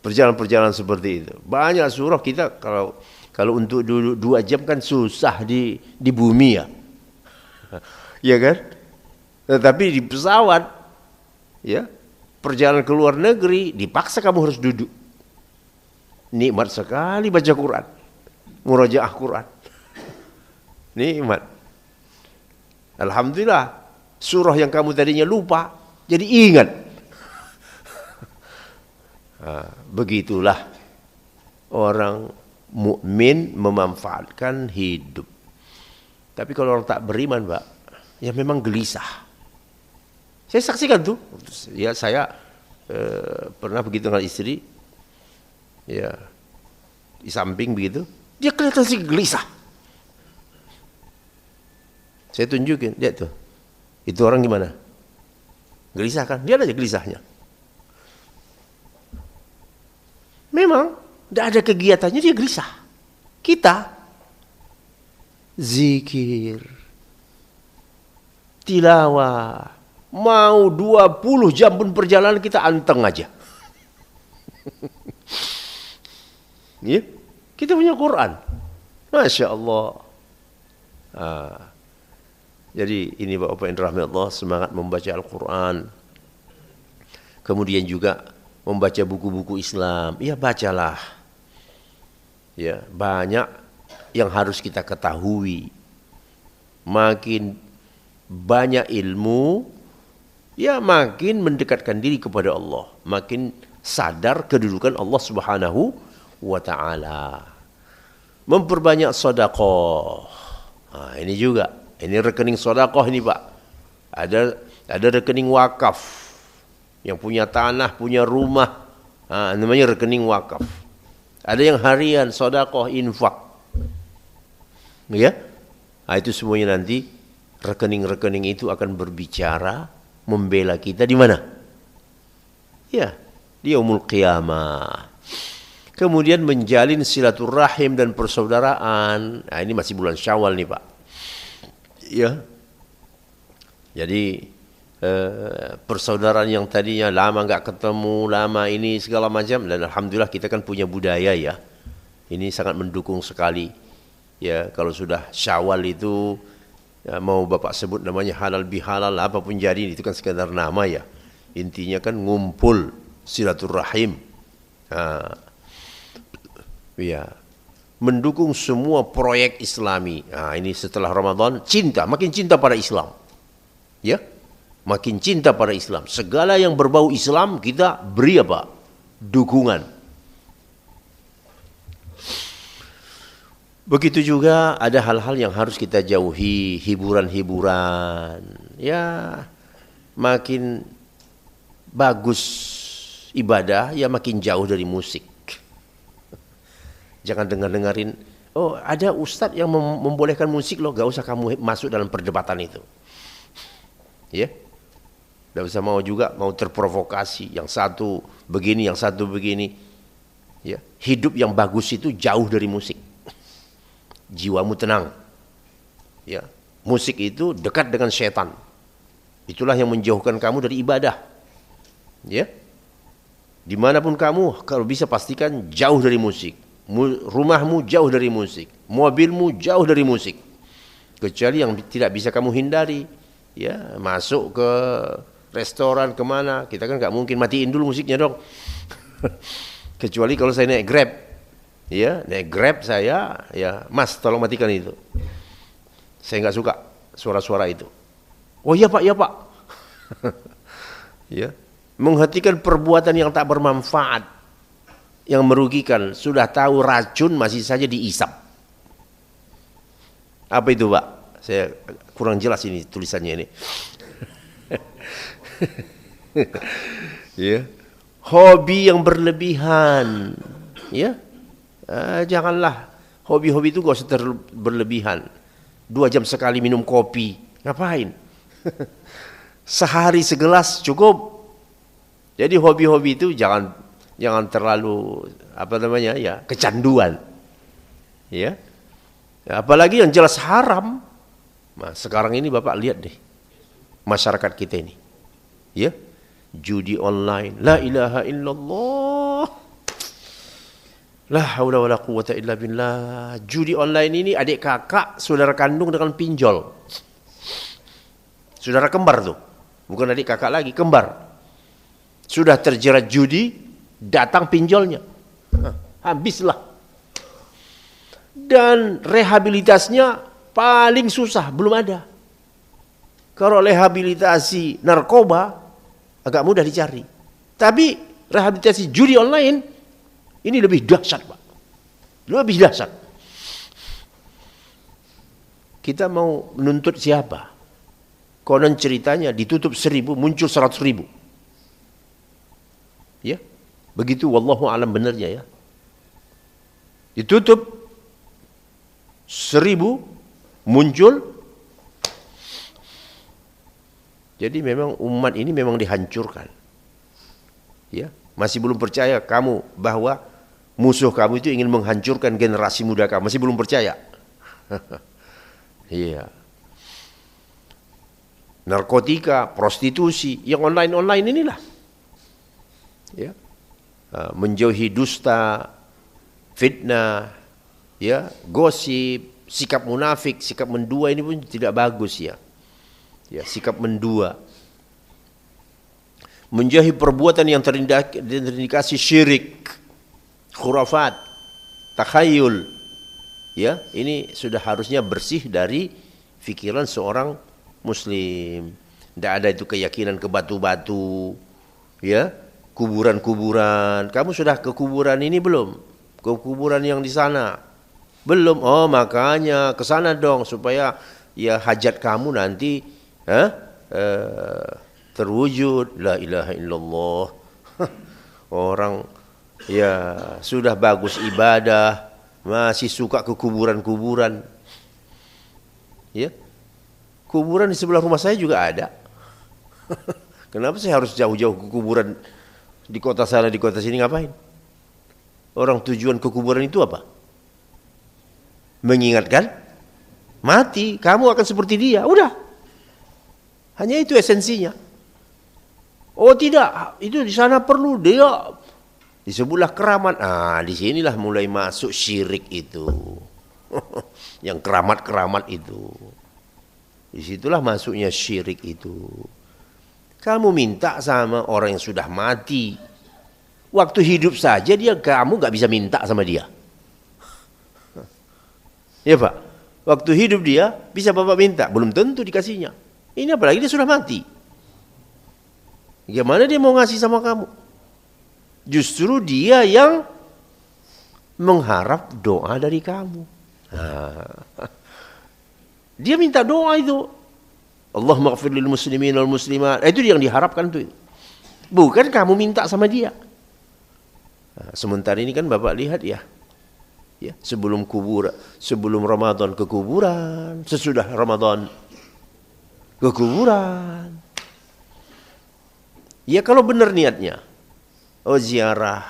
Perjalanan-perjalanan seperti itu. Banyak surah kita kalau untuk duduk 2 jam kan susah di bumi ya. Ya kan? Tetapi di pesawat ya, perjalanan ke luar negeri dipaksa kamu harus duduk. Nikmat sekali baca Quran. Murojaah Quran. Nikmat. Alhamdulillah, surah yang kamu tadinya lupa jadi ingat. Begitulah orang mukmin memanfaatkan hidup. Tapi kalau orang tak beriman, Pak, ya memang gelisah. Saya saksikan tuh. Ya, saya pernah begitu dengan istri. Ya, di samping begitu, dia kelihatan sih gelisah. Saya tunjukin, lihat tuh. Itu orang gimana? Gelisah kan? Dia aja gelisahnya. Memang tidak ada kegiatannya, dia gelisah. Kita zikir, tilawah, mau 20 jam pun perjalanan kita anteng aja. Ya, kita punya Quran, Masya Allah. Jadi ini Bapak yang dirahmati Allah, semangat membaca Al-Quran. Kemudian juga membaca buku-buku Islam. Ya, bacalah. Ya, banyak yang harus kita ketahui. Makin banyak ilmu, ya makin mendekatkan diri kepada Allah, makin sadar kedudukan Allah Subhanahu wa ta'ala. Memperbanyak sedekah. Ini juga, ini rekening sedekah ini, Pak. Ada rekening wakaf. Yang punya tanah, punya rumah, namanya rekening wakaf. Ada yang harian, sedekah, infak. Ya? Itu semuanya nanti rekening-rekening itu akan berbicara, membela kita di mana? Ya, di yaumul qiyamah. Kemudian menjalin silaturahim dan persaudaraan. Ini masih bulan Syawal nih, Pak. Ya. Jadi persaudaraan yang tadinya lama nggak ketemu, lama ini segala macam, dan alhamdulillah kita kan punya budaya ya. Ini sangat mendukung sekali. Ya, kalau sudah Syawal itu ya, mau Bapak sebut namanya halal bihalal apapun jadi, itu kan sekedar nama ya. Intinya kan ngumpul silaturahim. Ya. Mendukung semua proyek Islami. Ini setelah Ramadan makin cinta pada Islam. Ya. Makin cinta pada Islam. Segala yang berbau Islam kita beri apa? Dukungan. Begitu juga ada hal-hal yang harus kita jauhi, hiburan-hiburan. Ya, makin bagus ibadah, ya makin jauh dari musik. Jangan dengerin, oh ada ustadz yang membolehkan musik loh, gak usah kamu masuk dalam perdebatan itu. Ya, gak usah mau terprovokasi, yang satu begini, yang satu begini. Ya, hidup yang bagus itu jauh dari musik. Jiwamu tenang. Ya, musik itu dekat dengan setan. Itulah yang menjauhkan kamu dari ibadah. Ya, dimanapun kamu, kalau bisa pastikan jauh dari musik. Rumahmu jauh dari musik, mobilmu jauh dari musik, kecuali yang tidak bisa kamu hindari. Ya, masuk ke restoran kemana, kita kan nggak mungkin matiin dulu musiknya dong. Kecuali kalau saya naik Grab, ya naik Grab saya, ya Mas tolong matikan itu. Saya nggak suka suara-suara itu. Oh iya Pak, ya Pak. Ya, menghentikan perbuatan yang tak bermanfaat, yang merugikan. Sudah tahu racun masih saja diisap. Apa itu Pak? Saya kurang jelas ini tulisannya ini. Ya, hobi yang berlebihan. Ya, janganlah hobi-hobi itu gak usah berlebihan. 2 jam sekali minum kopi, ngapain? Sehari segelas cukup. Jadi hobi-hobi itu jangan terlalu ya kecanduan. Ya. Apalagi yang jelas haram. Nah, sekarang ini Bapak lihat deh masyarakat kita ini. Ya. Judi online, la ilaha illallah. La haula wala quwata illa billah. Judi online ini adik kakak, saudara kandung dengan pinjol. Saudara kembar tuh. Bukan adik kakak lagi, kembar. Sudah terjerat judi, datang pinjolnya, habislah. Dan rehabilitasnya paling susah, belum ada. Kalau rehabilitasi narkoba agak mudah dicari, tapi rehabilitasi judi online ini lebih dahsyat Pak, lebih dahsyat. Kita mau menuntut siapa? Konon ceritanya ditutup 1000 muncul 100.000. Ya, begitu wallahu alam benarnya ya. Ditutup 1000 muncul. Jadi memang umat ini memang dihancurkan. Ya, masih belum percaya kamu bahwa musuh kamu itu ingin menghancurkan generasi muda kamu, masih belum percaya. Iya. Narkotika, prostitusi, yang online inilah. Ya, menjauhi dusta, fitnah, ya, gosip, sikap munafik, sikap mendua ini pun tidak bagus ya. Ya, sikap mendua. Menjauhi perbuatan yang terindikasi syirik, khurafat, takhayul. Ya, ini sudah harusnya bersih dari pikiran seorang muslim. Tidak ada itu keyakinan ke batu-batu, ya. Kuburan-kuburan. Kamu sudah ke kuburan ini belum? Ke kuburan yang di sana? Belum. Oh, makanya ke sana dong supaya ya hajat kamu nanti terwujud. La ilaha illallah. Orang ya sudah bagus ibadah, masih suka ke kuburan-kuburan. Ya. Kuburan di sebelah rumah saya juga ada. Kenapa saya harus jauh-jauh ke kuburan? Di kota sana, di kota sini ngapain? Orang tujuan ke kuburan itu apa? Mengingatkan mati, kamu akan seperti dia. Udah. Hanya itu esensinya. Oh tidak, itu di sana perlu dia di sebelah keramat. Disinilah mulai masuk syirik itu. Yang keramat-keramat itu. Disitulah masuknya syirik itu. Kamu minta sama orang yang sudah mati. Waktu hidup saja kamu gak bisa minta sama dia. Ya Pak, waktu hidup dia bisa Bapak minta, belum tentu dikasihnya. Ini apalagi dia sudah mati. Gimana dia mau ngasih sama kamu? Justru dia yang mengharap doa dari kamu. Dia minta doa itu. Allahumma ighfir lil muslimin wal muslimat. Itu yang diharapkan tuh. Bukan kamu minta sama dia. Sementara ini kan Bapak lihat ya. Ya, sebelum Ramadan ke kuburan, sesudah Ramadan ke kuburan. Ya kalau benar niatnya, ziarah.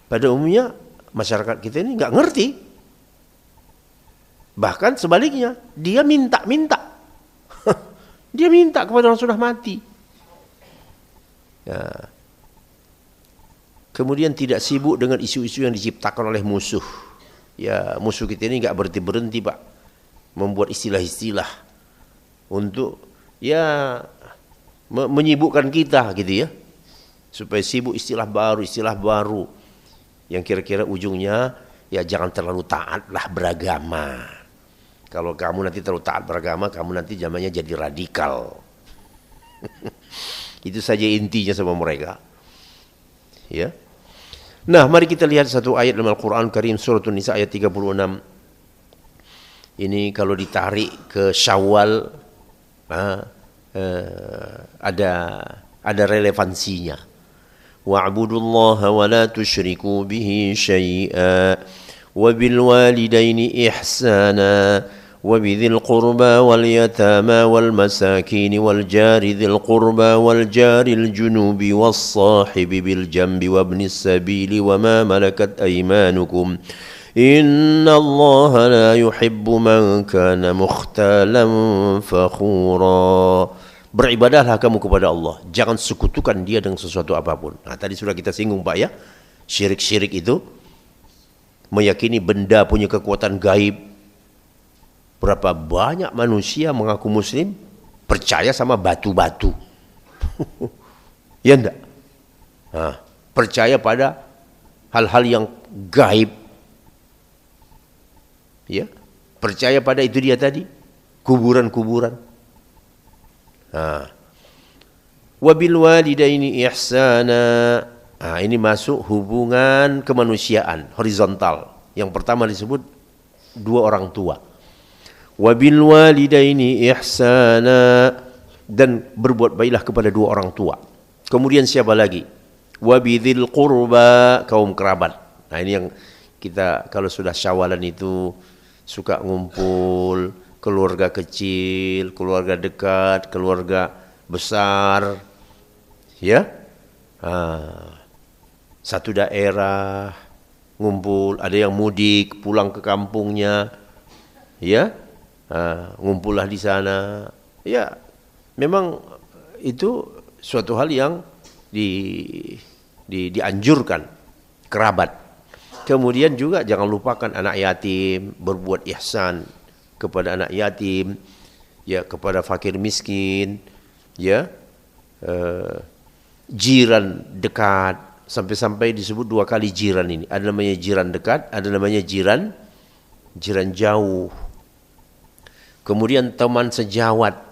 Pada umumnya masyarakat kita ini nggak ngerti. Bahkan sebaliknya, dia minta. Dia minta kepada orang sudah mati. Ya. Kemudian tidak sibuk dengan isu-isu yang diciptakan oleh musuh. Ya, musuh kita ini nggak berhenti Pak, membuat istilah-istilah untuk ya menyibukkan kita gitu ya, supaya sibuk istilah baru yang kira-kira ujungnya ya jangan terlalu taatlah beragama. Kalau kamu nanti terlalu taat beragama, kamu nanti zamannya jadi radikal. Itu saja intinya sama mereka. Ya. Nah, mari kita lihat satu ayat dalam Al-Quran Karim Surah An-Nisa ayat 36. Ini kalau ditarik ke Syawal ada relevansinya. Wa'budullaha wa la tusyriku bihi syai'a wa bil walidaini ihsana وبذي القربى واليتامى والمساكين والجار ذي القربى والجار الجنوب والصاحب بالجنب وابن السبيل وما ملكت أيمانكم إن الله لا يحب من كان مختالا فخورا. Beribadahlah kamu kepada Allah, jangan sekutukan dia dengan sesuatu apapun. Nah, tadi sudah kita singgung Pak ya, syirik-syirik itu meyakini benda punya kekuatan gaib. Berapa banyak manusia mengaku muslim percaya sama batu-batu. Ya enggak? Nah, percaya pada hal-hal yang gaib. Ya, percaya pada itu dia tadi, kuburan-kuburan. Nah, wabil walidaini ihsana. Nah, ini masuk hubungan kemanusiaan horizontal. Yang pertama disebut dua orang tua. Wabil walidaini ihsana, dan berbuat baiklah kepada dua orang tua. Kemudian siapa lagi? Wabidhil qurba, kaum kerabat. Nah, ini yang kita kalau sudah Syawalan itu suka ngumpul, keluarga kecil, keluarga dekat, keluarga besar. Ya. Satu daerah ngumpul, ada yang mudik pulang ke kampungnya. Ya. Ngumpullah di sana. Ya, memang itu suatu hal yang dianjurkan kerabat. Kemudian juga jangan lupakan anak yatim, berbuat ihsan kepada anak yatim, ya, kepada fakir miskin, ya, jiran dekat, sampai-sampai disebut dua kali jiran ini. Ada namanya jiran dekat, ada namanya jiran jauh. Kemudian teman sejawat.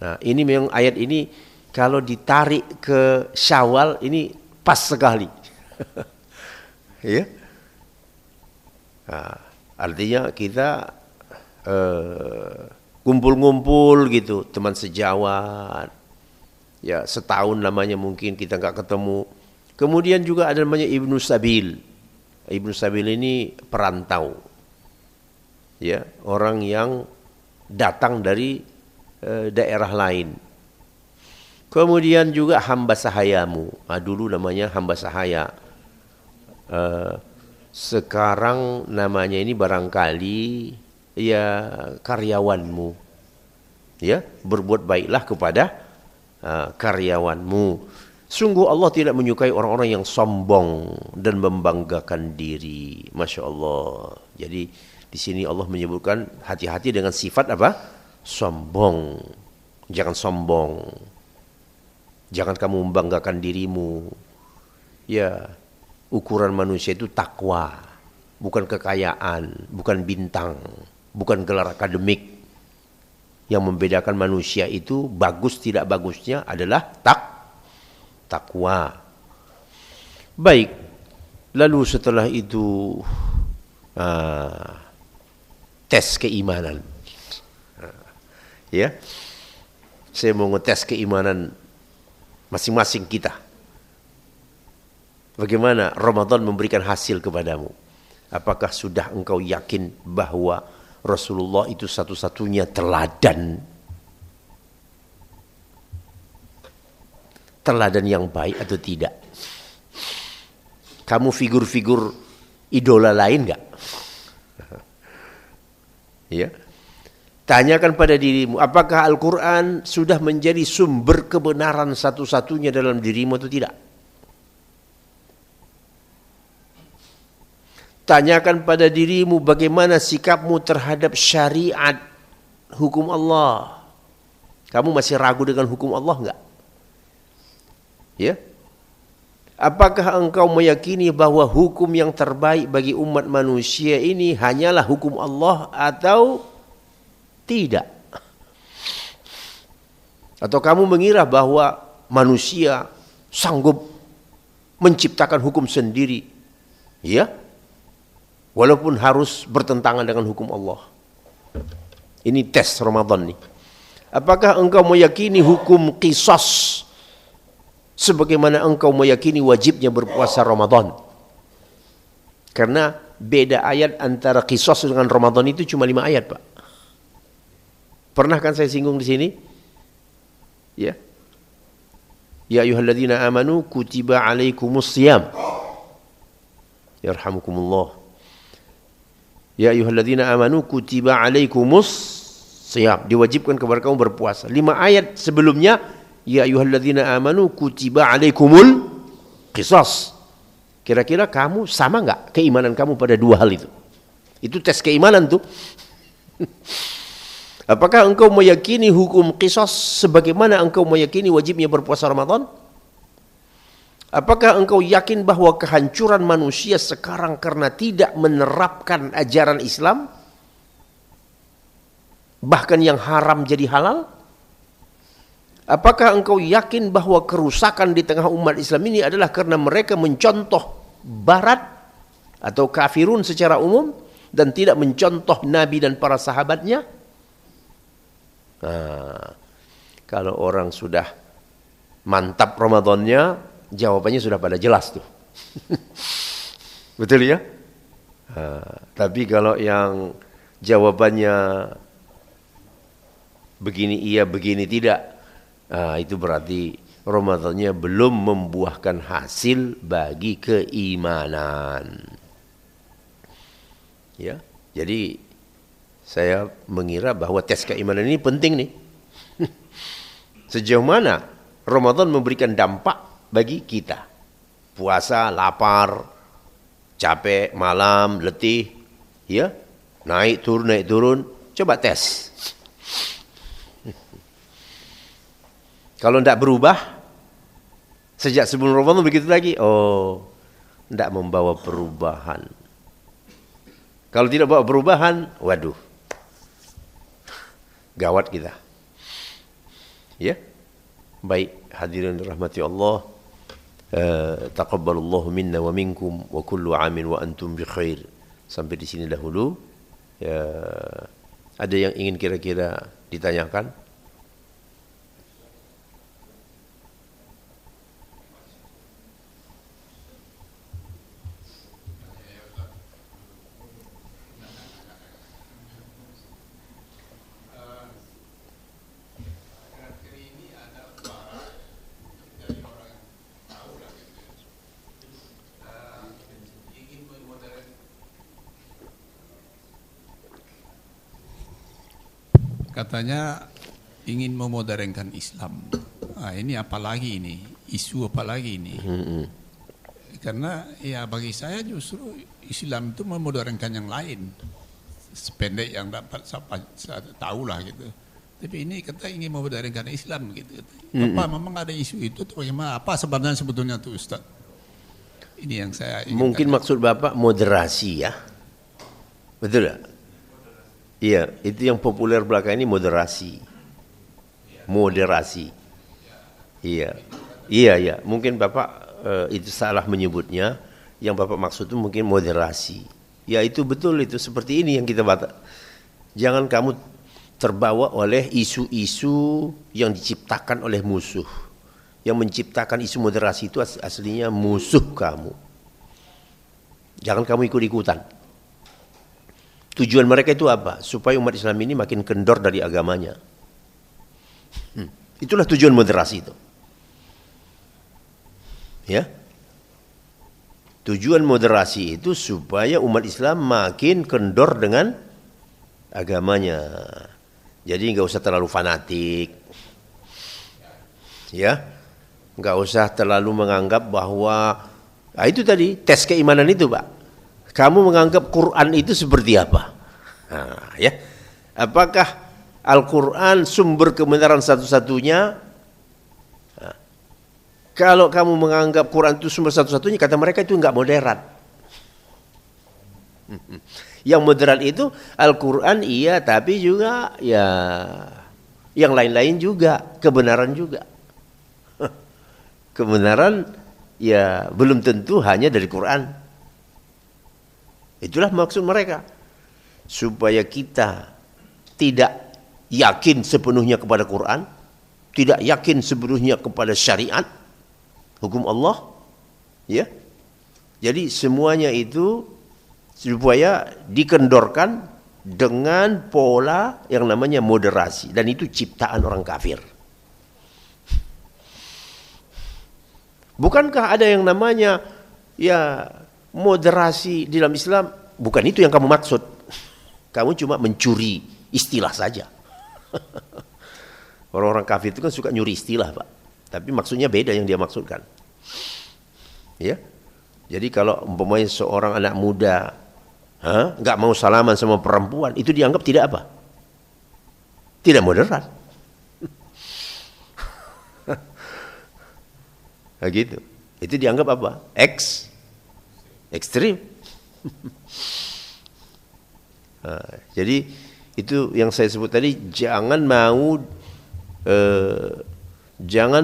Nah, ini memang ayat ini kalau ditarik ke Syawal ini pas sekali. Ya. Nah, artinya kita kumpul-kumpul gitu, teman sejawat. Ya, setahun lamanya mungkin kita nggak ketemu. Kemudian juga ada namanya Ibnu Sabil. Ibnu Sabil ini perantau. Ya, orang yang datang dari daerah lain. Kemudian juga hamba sahayamu. Dulu namanya hamba sahaya. Sekarang namanya ini barangkali ya karyawanmu. Ya, berbuat baiklah kepada karyawanmu. Sungguh Allah tidak menyukai orang-orang yang sombong dan membanggakan diri. Masya Allah. Jadi di sini Allah menyebutkan hati-hati dengan sifat apa? Sombong. Jangan sombong. Jangan kamu membanggakan dirimu. Ya, ukuran manusia itu takwa, bukan kekayaan, bukan bintang, bukan gelar akademik. Yang membedakan manusia itu bagus tidak bagusnya adalah takwa. Baik. Lalu setelah itu tes keimanan. Ya. Saya mau ngetes keimanan masing-masing kita. Bagaimana Ramadan memberikan hasil kepadamu? Apakah sudah engkau yakin bahwa Rasulullah itu satu-satunya teladan yang baik atau tidak? Kamu figur-figur idola lain enggak? Ya. Tanyakan pada dirimu, apakah Al-Quran sudah menjadi sumber kebenaran satu-satunya dalam dirimu atau tidak? Tanyakan pada dirimu bagaimana sikapmu terhadap syariat hukum Allah. Kamu masih ragu dengan hukum Allah enggak? Ya. Apakah engkau meyakini bahwa hukum yang terbaik bagi umat manusia ini hanyalah hukum Allah atau tidak? Atau kamu mengira bahwa manusia sanggup menciptakan hukum sendiri? Ya? Walaupun harus bertentangan dengan hukum Allah. Ini tes Ramadan nih. Apakah engkau meyakini hukum qisas sebagaimana engkau meyakini wajibnya berpuasa Ramadan? Karena beda ayat antara qisas dengan Ramadan itu cuma 5 ayat, Pak. Pernah kan saya singgung di sini? Ya. Ya ayyuhalladzina amanu kutiba alaikumus shiyam. Yarhamukumullah. Ya ayyuhalladzina amanu kutiba alaikumus shiyam. Diwajibkan kepada kamu berpuasa. 5 ayat sebelumnya ya ayyuhalladzina amanu kutiba alaikumul qisas. Kira-kira kamu sama enggak keimanan kamu pada dua hal itu? Itu tes keimanan tuh. Apakah engkau meyakini hukum qisas sebagaimana engkau meyakini wajibnya berpuasa Ramadan? Apakah engkau yakin bahwa kehancuran manusia sekarang karena tidak menerapkan ajaran Islam? Bahkan yang haram jadi halal? Apakah engkau yakin bahwa kerusakan di tengah umat Islam ini adalah karena mereka mencontoh Barat atau kafirun secara umum dan tidak mencontoh Nabi dan para sahabatnya? Nah, kalau orang sudah mantap Ramadannya, jawabannya sudah pada jelas tuh. Betul ya? Tapi kalau yang jawabannya begini iya, begini tidak, itu berarti Ramadannya belum membuahkan hasil bagi keimanan. Ya, jadi saya mengira bahwa tes keimanan ini penting nih. Sejauh mana Ramadan memberikan dampak bagi kita? Puasa, lapar, capek, malam, letih, ya, naik turun. Coba tes. Kalau tidak berubah, sejak sebelum Ramadan begitu lagi, oh, tidak membawa perubahan. Kalau tidak bawa perubahan, waduh, gawat kita. Ya, baik hadirin dirahmati Allah. Taqabbalallahu minna wa minkum wa kullu amin wa antum bi khair. Sampai di sini dahulu. Ya, ada yang ingin kira-kira ditanyakan?
Katanya ingin memodernkan Islam. Ini apalagi ini, isu apalagi ini. Karena ya bagi saya justru Islam itu memodernkan yang lain. Sependek yang dapat saya tahu lah gitu. Tapi ini kata ingin memodernkan Islam gitu. Apa memang ada isu itu atau bagaimana? Apa sebenarnya sebetulnya tuh Ustaz? Ini yang saya ingin
mungkin tanya. Maksud Bapak moderasi ya? Betul ya? Iya, itu yang populer belakang ini moderasi. Moderasi. Iya. Iya. Mungkin Bapak itu salah menyebutnya. Yang Bapak maksud itu mungkin moderasi. Ya itu betul, itu seperti ini yang kita baca. Jangan kamu terbawa oleh isu-isu yang diciptakan oleh musuh. Yang menciptakan isu moderasi itu aslinya musuh kamu. Jangan kamu ikut-ikutan. Tujuan mereka itu apa? Supaya umat Islam ini makin kendor dari agamanya. Itulah tujuan moderasi itu. Ya. Tujuan moderasi itu supaya umat Islam makin kendor dengan agamanya. Jadi nggak usah terlalu fanatik. Ya. Nggak usah terlalu menganggap bahwa itu tadi tes keimanan itu, Pak. Kamu menganggap Quran itu seperti apa? Nah, ya. Apakah Al-Quran sumber kebenaran satu-satunya? Nah, kalau kamu menganggap Quran itu sumber satu-satunya, kata mereka itu enggak moderat. Yang moderat itu Al-Quran iya, tapi juga ya yang lain-lain juga, kebenaran juga. Kebenaran ya belum tentu hanya dari Quran. Itulah maksud mereka. Supaya kita tidak yakin sepenuhnya kepada Quran, tidak yakin sepenuhnya kepada syariat, hukum Allah. Ya. Jadi semuanya itu supaya dikendorkan dengan pola yang namanya moderasi. Dan itu ciptaan orang kafir. Bukankah ada yang namanya ya moderasi di dalam Islam? Bukan itu yang kamu maksud. Kamu cuma mencuri istilah saja. Orang-orang kafir itu kan suka nyuri istilah, Pak. Tapi maksudnya beda yang dia maksudkan. Ya. Jadi kalau umpamanya seorang anak muda nggak mau salaman sama perempuan, itu dianggap tidak apa? Tidak moderat. Nah, gitu. Itu dianggap apa? Ekstrim. Nah, jadi itu yang saya sebut tadi, jangan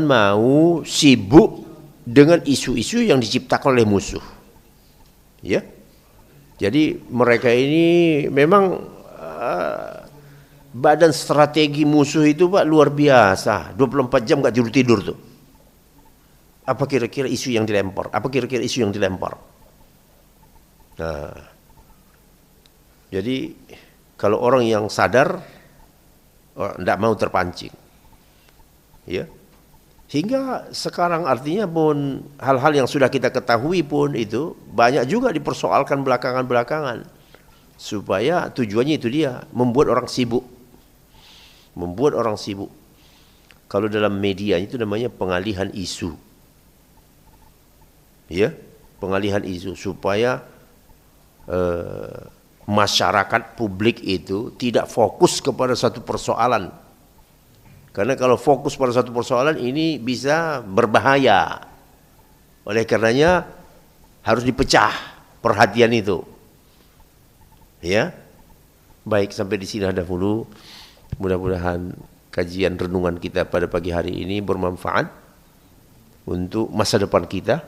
mau sibuk dengan isu-isu yang diciptakan oleh musuh. Ya. Jadi mereka ini memang badan strategi musuh itu, Pak, luar biasa. 24 jam gak tidur tuh. Apa kira-kira isu yang dilempar? Nah, jadi kalau orang yang sadar, tidak mau terpancing, ya. Hingga sekarang artinya pun hal-hal yang sudah kita ketahui pun itu banyak juga dipersoalkan belakangan-belakangan, supaya tujuannya itu dia membuat orang sibuk, Kalau dalam media itu namanya pengalihan isu, ya, pengalihan isu supaya masyarakat publik itu tidak fokus kepada satu persoalan. Karena kalau fokus pada satu persoalan ini bisa berbahaya. Oleh karenanya harus dipecah perhatian itu. Ya. Baik, sampai di sini dahulu. Mudah-mudahan kajian renungan kita pada pagi hari ini bermanfaat untuk masa depan kita.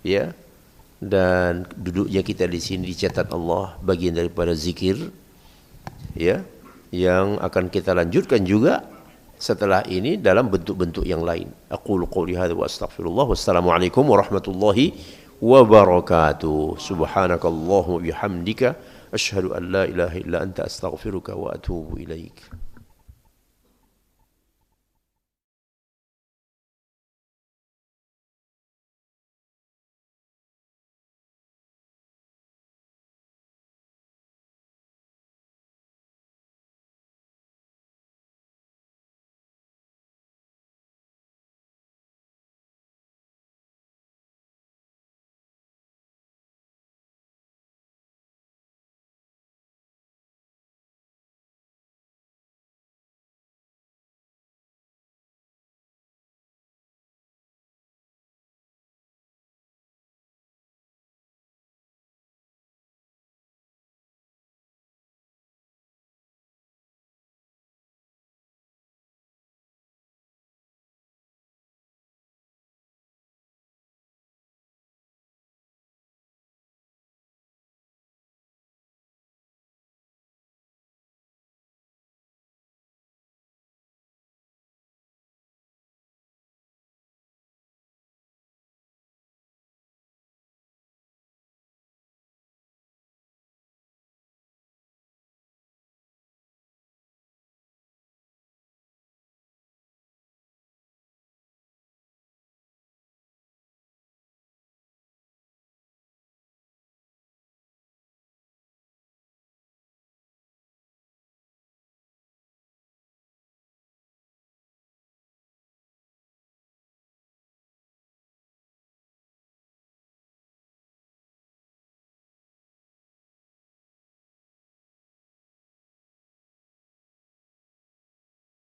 Ya. Dan duduknya kita di sini dicatat Allah bagian daripada zikir, ya, yang akan kita lanjutkan juga setelah ini dalam bentuk-bentuk yang lain. Aqulu qouli hadza wa astaghfirullah. Wassalamualaikum warahmatullahi wabarakatuh. Subhanakallahumma bihamdika asyhadu an la ilaha illa anta astaghfiruka wa atubu ilaik.